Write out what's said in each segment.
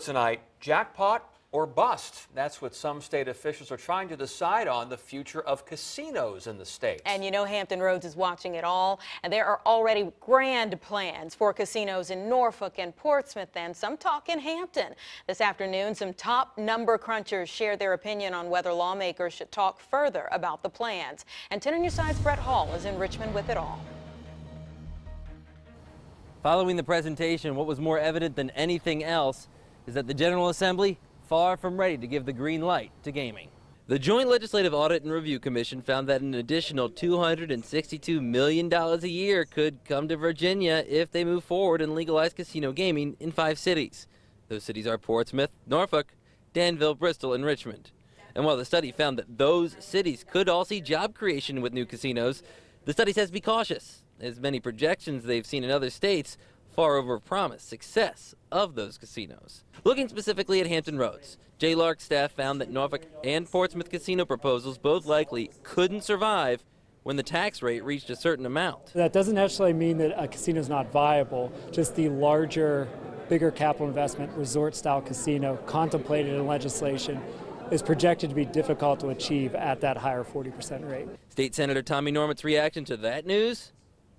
tonight, jackpot or bust? That's what some state officials are trying to decide on the future of casinos in the state. And you know Hampton Roads is watching it all, and there are already grand plans for casinos in Norfolk and Portsmouth and some talk in Hampton. This afternoon, some top number crunchers shared their opinion on whether lawmakers should talk further about the plans. And 10 on your side's Brett Hall is in Richmond with it all. Following the presentation, what was more evident than anything else is that the General Assembly far from ready to give the green light to gaming. The Joint Legislative Audit and Review Commission found that an additional $262 million a year could come to Virginia if they move forward and legalize casino gaming in 5 cities. Those cities are Portsmouth, Norfolk, Danville, Bristol, and Richmond. And while the study found that those cities could all see job creation with new casinos, the study says be cautious, as many projections they've seen in other states far overpromise success of those casinos. Looking specifically at Hampton Roads, Jay Lark's staff found that Norfolk and Portsmouth casino proposals both likely couldn't survive when the tax rate reached a certain amount. That doesn't necessarily mean that a casino is not viable, just the larger, bigger capital investment resort-style casino contemplated in legislation is projected to be difficult to achieve at that higher 40% rate. State Senator Tommy Norman's reaction to that news?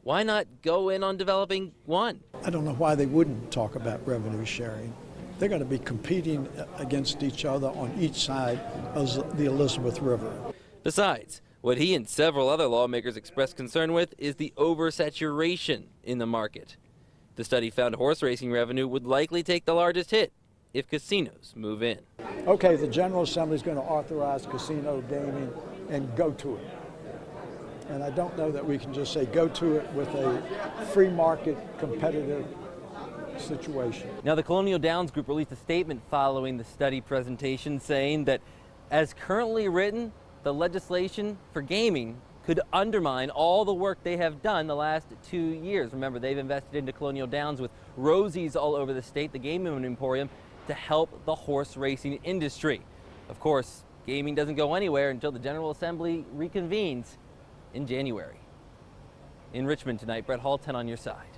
Why not go in on developing one? I don't know why they wouldn't talk about revenue sharing. They're going to be competing against each other on each side of the Elizabeth River. Besides, what he and several other lawmakers expressed concern with is the oversaturation in the market. The study found horse racing revenue would likely take the largest hit if casinos move in. Okay, the General Assembly is going to authorize casino gaming and go to it. And I don't know that we can just say go to it with a free market competitive situation. Now, the Colonial Downs Group released a statement following the study presentation saying that as currently written, the legislation for gaming could undermine all the work they have done the last 2 years. Remember, they've invested into Colonial Downs with Rosie's all over the state, the gaming emporium, to help the horse racing industry. Of course, gaming doesn't go anywhere until the General Assembly reconvenes in January. In Richmond tonight, Brett Hall, 10 on your side.